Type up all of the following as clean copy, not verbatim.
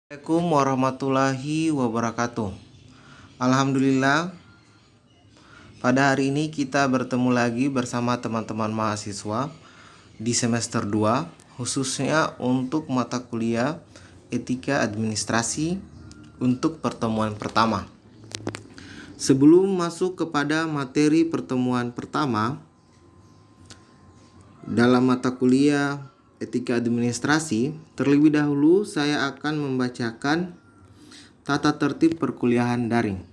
Assalamualaikum warahmatullahi wabarakatuh. Alhamdulillah, pada hari ini kita bertemu lagi bersama teman-teman mahasiswa di semester 2, khususnya untuk mata kuliah Etika Administrasi untuk pertemuan pertama. Sebelum masuk kepada materi pertemuan pertama dalam mata kuliah Etika Administrasi, terlebih dahulu saya akan membacakan tata tertib perkuliahan daring.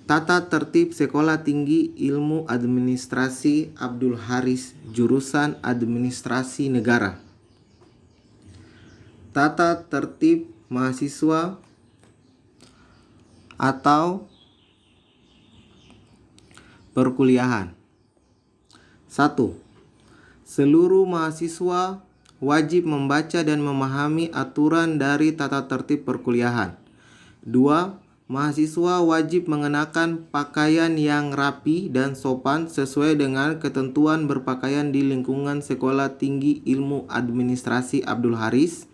Tata tertib Sekolah Tinggi Ilmu Administrasi Abdul Haris, jurusan Administrasi Negara. Tata tertib mahasiswa atau perkuliahan. 1. Seluruh mahasiswa wajib membaca dan memahami aturan dari tata tertib perkuliahan. 2. Mahasiswa wajib mengenakan pakaian yang rapi dan sopan sesuai dengan ketentuan berpakaian di lingkungan Sekolah Tinggi Ilmu Administrasi Abdul Haris.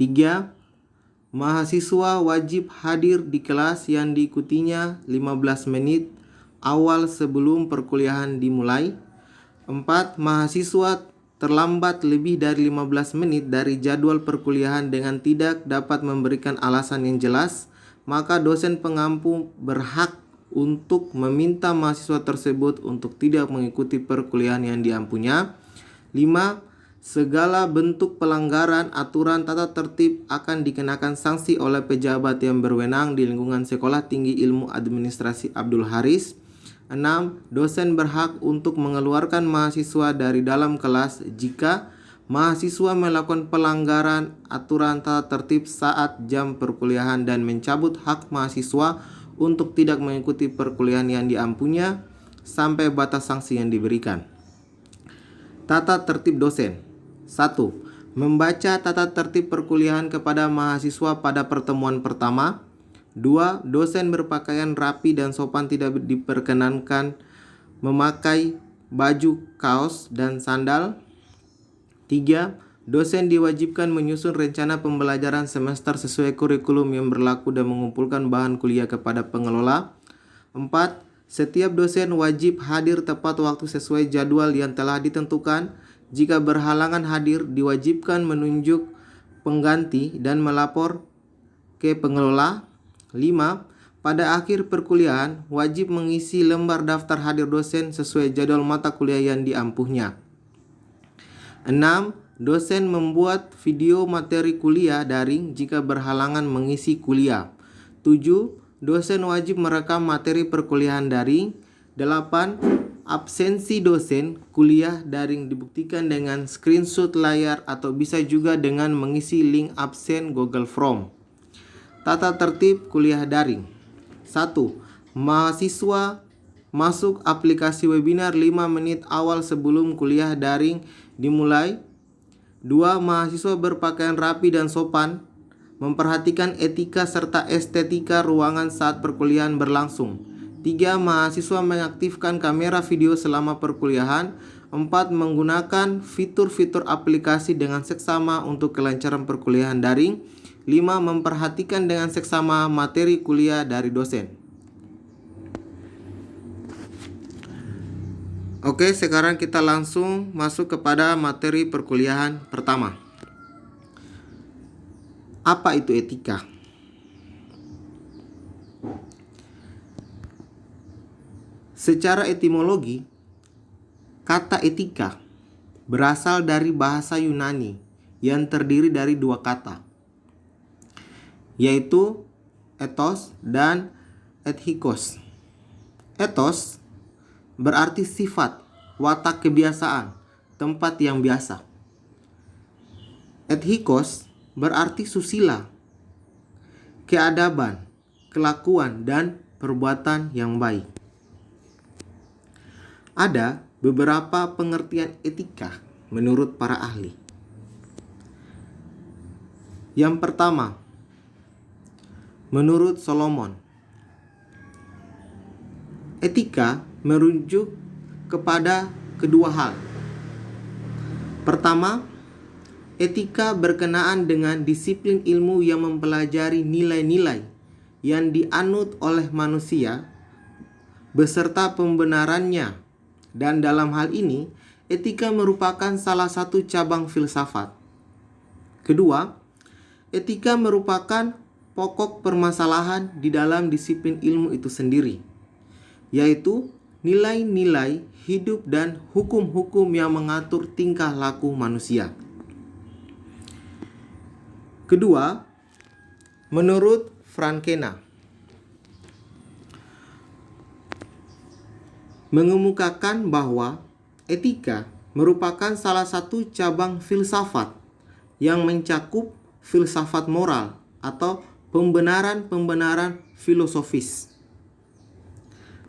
3. Mahasiswa wajib hadir di kelas yang diikutinya 15 menit awal sebelum perkuliahan dimulai. 4. Mahasiswa terlambat lebih dari 15 menit dari jadwal perkuliahan dengan tidak dapat memberikan alasan yang jelas, maka dosen pengampu berhak untuk meminta mahasiswa tersebut untuk tidak mengikuti perkuliahan yang diampunya. 5. Segala bentuk pelanggaran aturan tata tertib akan dikenakan sanksi oleh pejabat yang berwenang di lingkungan Sekolah Tinggi Ilmu Administrasi Abdul Haris. 6. Dosen berhak untuk mengeluarkan mahasiswa dari dalam kelas jika mahasiswa melakukan pelanggaran aturan tata tertib saat jam perkuliahan dan mencabut hak mahasiswa untuk tidak mengikuti perkuliahan yang diampunya sampai batas sanksi yang diberikan. Tata tertib dosen. 1. Membaca tata tertib perkuliahan kepada mahasiswa pada pertemuan pertama. 2. Dosen berpakaian rapi dan sopan, tidak diperkenankan memakai baju kaos dan sandal. 3. Dosen diwajibkan menyusun rencana pembelajaran semester sesuai kurikulum yang berlaku dan mengumpulkan bahan kuliah kepada pengelola. 4. Setiap dosen wajib hadir tepat waktu sesuai jadwal yang telah ditentukan. Jika berhalangan hadir, diwajibkan menunjuk pengganti dan melapor ke pengelola. 5. Pada akhir perkuliahan, wajib mengisi lembar daftar hadir dosen sesuai jadwal mata kuliah yang diampuhnya. 6. Dosen membuat video materi kuliah daring jika berhalangan mengisi kuliah. 7. Dosen wajib merekam materi perkuliahan daring. 8. Absensi dosen kuliah daring dibuktikan dengan screenshot layar atau bisa juga dengan mengisi link absen Google Form. Tata tertib kuliah daring. 1. Mahasiswa masuk aplikasi webinar 5 menit awal sebelum kuliah daring dimulai. 2. Mahasiswa berpakaian rapi dan sopan, memperhatikan etika serta estetika ruangan saat perkuliahan berlangsung. 3. Mahasiswa mengaktifkan kamera video selama perkuliahan. 4. Menggunakan fitur-fitur aplikasi dengan seksama untuk kelancaran perkuliahan daring. 5. Memperhatikan dengan seksama materi kuliah dari dosen. Oke, sekarang kita langsung masuk kepada materi perkuliahan pertama. Apa itu etika? Secara etimologi, kata etika berasal dari bahasa Yunani yang terdiri dari dua kata, yaitu ethos dan ethikos. Ethos berarti sifat, watak kebiasaan, tempat yang biasa. Ethikos berarti susila, keadaban, kelakuan, dan perbuatan yang baik. Ada beberapa pengertian etika menurut para ahli. Yang pertama, menurut Solomon, etika merujuk kepada kedua hal. Pertama, Etika berkenaan dengan disiplin ilmu yang mempelajari nilai-nilai yang dianut oleh manusia beserta pembenarannya. Dan dalam hal ini, etika merupakan salah satu cabang filsafat. Kedua, etika merupakan pokok permasalahan di dalam disiplin ilmu itu sendiri, yaitu nilai-nilai hidup dan hukum-hukum yang mengatur tingkah laku manusia. Kedua, menurut Frankena, mengemukakan bahwa etika merupakan salah satu cabang filsafat yang mencakup filsafat moral atau pembenaran-pembenaran filosofis.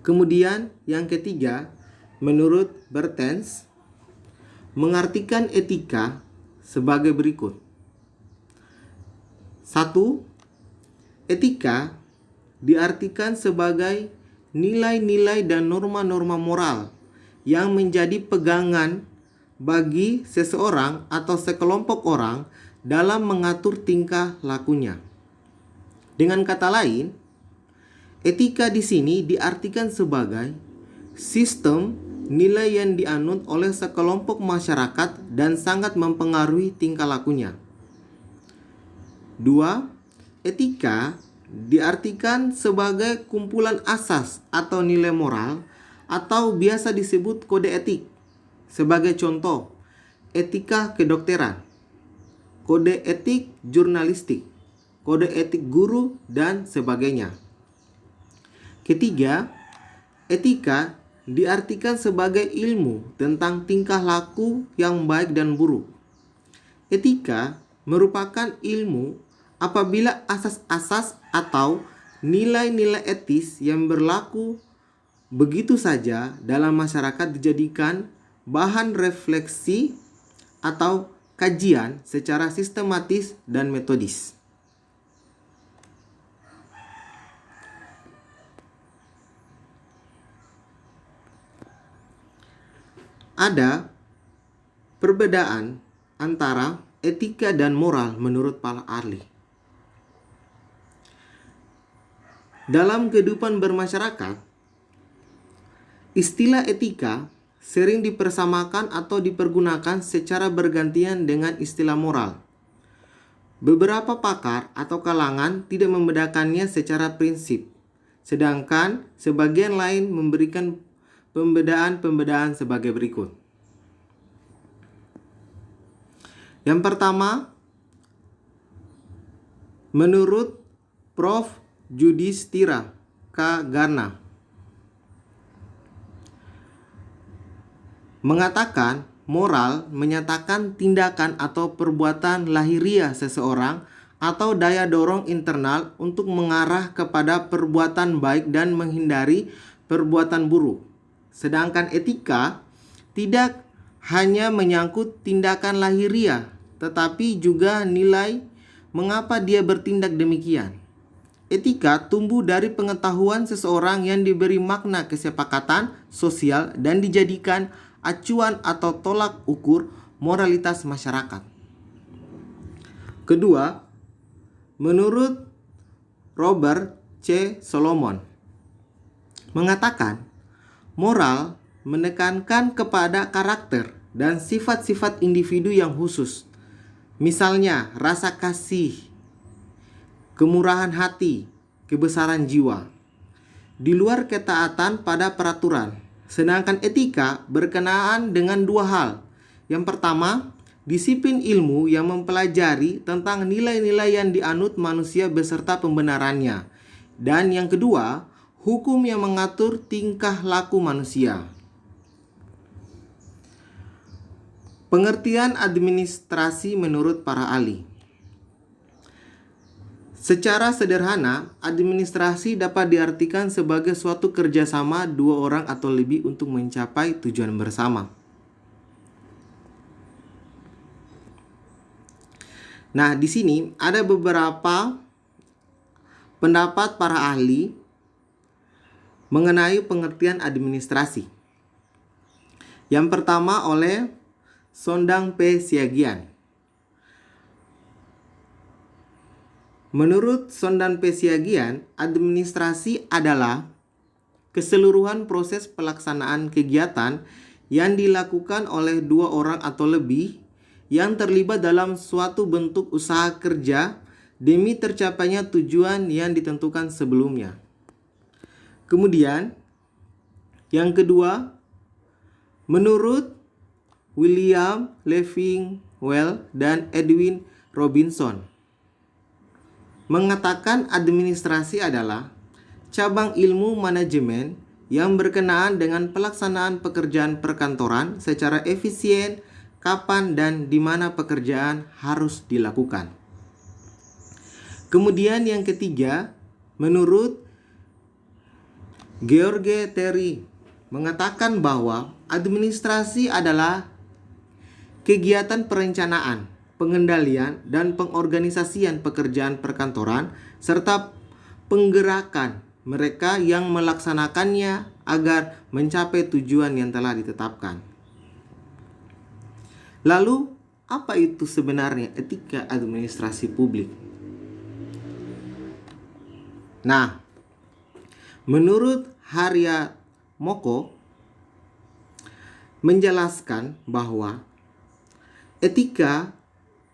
Kemudian yang ketiga, menurut Bertens, mengartikan etika sebagai berikut. 1. Etika diartikan sebagai nilai-nilai dan norma-norma moral yang menjadi pegangan bagi seseorang atau sekelompok orang dalam mengatur tingkah lakunya. Dengan kata lain, etika di sini diartikan sebagai sistem nilai yang dianut oleh sekelompok masyarakat dan sangat mempengaruhi tingkah lakunya. 2. Etika diartikan sebagai kumpulan asas atau nilai moral atau biasa disebut kode etik. Sebagai contoh, etika kedokteran, kode etik jurnalistik, kode etik guru, dan sebagainya. Ketiga, etika diartikan sebagai ilmu tentang tingkah laku yang baik dan buruk. Etika merupakan ilmu apabila asas-asas atau nilai-nilai etis yang berlaku begitu saja dalam masyarakat dijadikan bahan refleksi atau kajian secara sistematis dan metodis. Ada perbedaan antara etika dan moral menurut para ahli. Dalam kehidupan bermasyarakat, istilah etika sering dipersamakan atau dipergunakan secara bergantian dengan istilah moral. Beberapa pakar atau kalangan tidak membedakannya secara prinsip, sedangkan sebagian lain memberikan pembedaan-pembedaan sebagai berikut. Yang pertama, menurut Prof. Yudhistira K. Garna, mengatakan moral menyatakan tindakan atau perbuatan lahiriah seseorang atau daya dorong internal untuk mengarah kepada perbuatan baik dan menghindari perbuatan buruk. Sedangkan etika tidak hanya menyangkut tindakan lahiriah, tetapi juga nilai mengapa dia bertindak demikian. Etika tumbuh dari pengetahuan seseorang yang diberi makna kesepakatan sosial dan dijadikan acuan atau tolak ukur moralitas masyarakat. Kedua, menurut Robert C. Solomon, mengatakan moral menekankan kepada karakter dan sifat-sifat individu yang khusus. Misalnya, rasa kasih, kemurahan hati, kebesaran jiwa, di luar ketaatan pada peraturan. Sedangkan etika berkenaan dengan dua hal. Yang pertama, disiplin ilmu yang mempelajari tentang nilai-nilai yang dianut manusia beserta pembenarannya. Dan yang kedua, hukum yang mengatur tingkah laku manusia. Pengertian administrasi menurut para ahli. Secara sederhana, administrasi dapat diartikan sebagai suatu kerjasama dua orang atau lebih untuk mencapai tujuan bersama. Nah, di sini ada beberapa pendapat para ahli mengenai pengertian administrasi. Yang pertama oleh Sondang P. Siagian. Menurut Sondan P. Siagian, administrasi adalah keseluruhan proses pelaksanaan kegiatan yang dilakukan oleh dua orang atau lebih yang terlibat dalam suatu bentuk usaha kerja demi tercapainya tujuan yang ditentukan sebelumnya. Kemudian, yang kedua, menurut William Leffingwell dan Edwin Robinson, mengatakan administrasi adalah cabang ilmu manajemen yang berkenaan dengan pelaksanaan pekerjaan perkantoran secara efisien, kapan dan di mana pekerjaan harus dilakukan. Kemudian yang ketiga, menurut George Terry, mengatakan bahwa administrasi adalah kegiatan perencanaan, pengendalian, dan pengorganisasian pekerjaan perkantoran, serta penggerakan mereka yang melaksanakannya agar mencapai tujuan yang telah ditetapkan. Lalu, apa itu sebenarnya etika administrasi publik? Nah, menurut Harya Moko menjelaskan bahwa etika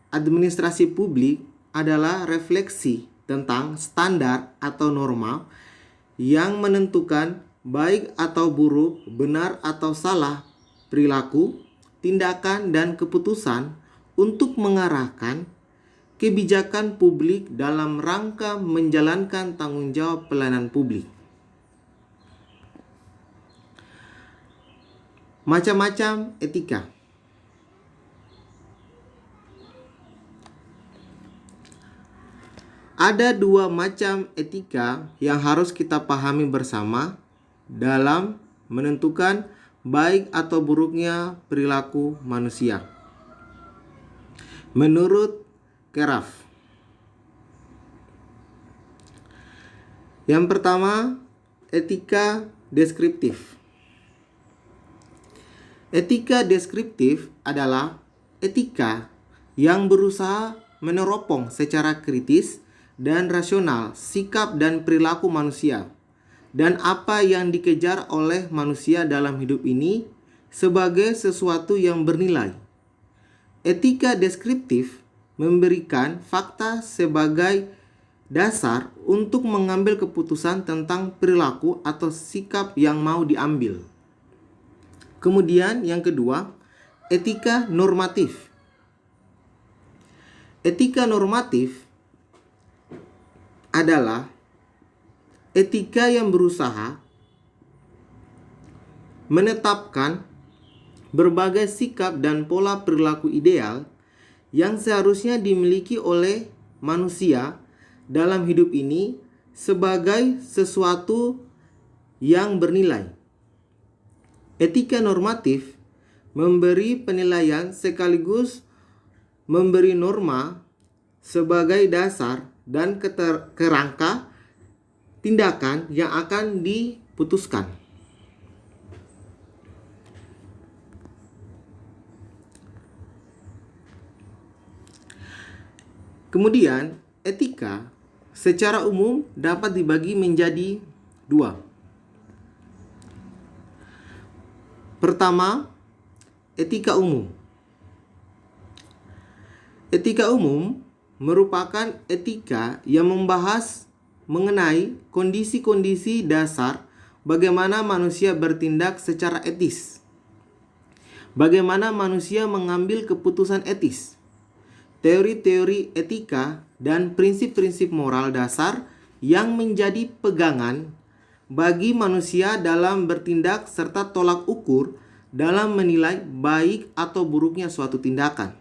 administrasi publik adalah refleksi tentang standar atau norma yang menentukan baik atau buruk, benar atau salah perilaku, tindakan, dan keputusan untuk mengarahkan kebijakan publik dalam rangka menjalankan tanggung jawab pelayanan publik. Macam-macam etika. Ada dua macam etika yang harus kita pahami bersama dalam menentukan baik atau buruknya perilaku manusia. Menurut Keraf, yang pertama, etika deskriptif. Etika deskriptif adalah etika yang berusaha meneropong secara kritis dan rasional sikap dan perilaku manusia dan apa yang dikejar oleh manusia dalam hidup ini sebagai sesuatu yang bernilai. Etika deskriptif memberikan fakta sebagai dasar untuk mengambil keputusan tentang perilaku atau sikap yang mau diambil. Kemudian yang kedua, etika normatif. Etika normatif adalah etika yang berusaha menetapkan berbagai sikap dan pola perilaku ideal yang seharusnya dimiliki oleh manusia dalam hidup ini sebagai sesuatu yang bernilai. Etika normatif memberi penilaian sekaligus memberi norma sebagai dasar dan kerangka tindakan yang akan diputuskan. Kemudian, etika secara umum dapat dibagi menjadi dua. Pertama, etika umum. Etika umum merupakan etika yang membahas mengenai kondisi-kondisi dasar bagaimana manusia bertindak secara etis. Bagaimana manusia mengambil keputusan etis. Teori-teori etika dan prinsip-prinsip moral dasar yang menjadi pegangan bagi manusia dalam bertindak serta tolak ukur dalam menilai baik atau buruknya suatu tindakan.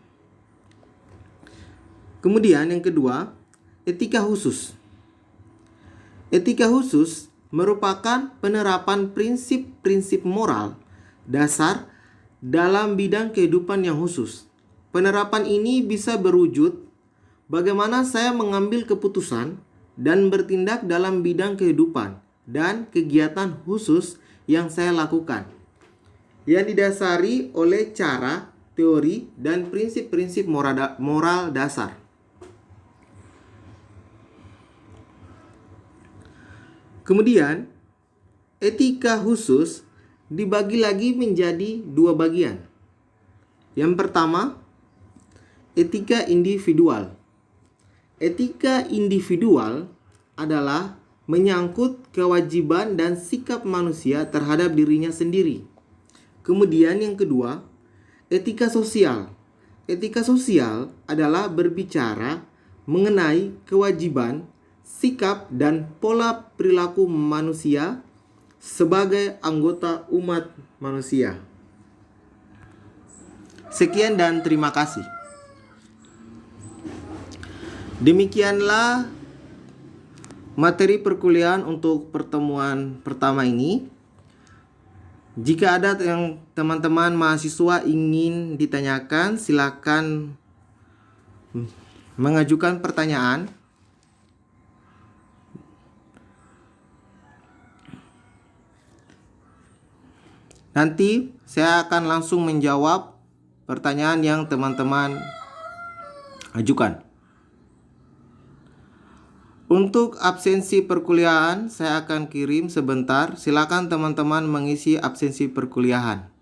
Kemudian yang kedua, etika khusus. Etika khusus merupakan penerapan prinsip-prinsip moral dasar dalam bidang kehidupan yang khusus. Penerapan ini bisa berwujud bagaimana saya mengambil keputusan dan bertindak dalam bidang kehidupan dan kegiatan khusus yang saya lakukan, yang didasari oleh cara, teori, dan prinsip-prinsip moral dasar. Kemudian, etika khusus dibagi lagi menjadi 2 bagian. Yang pertama, etika individual. Etika individual adalah menyangkut kewajiban dan sikap manusia terhadap dirinya sendiri. Kemudian yang kedua, etika sosial. Etika sosial adalah berbicara mengenai kewajiban, sikap, dan pola perilaku manusia sebagai anggota umat manusia. Sekian dan terima kasih. Demikianlah materi perkuliahan untuk pertemuan pertama ini. Jika ada yang teman-teman mahasiswa ingin ditanyakan, silakan mengajukan pertanyaan. Nanti saya akan langsung menjawab pertanyaan yang teman-teman ajukan. Untuk absensi perkuliahan saya akan kirim sebentar. Silakan teman-teman mengisi absensi perkuliahan.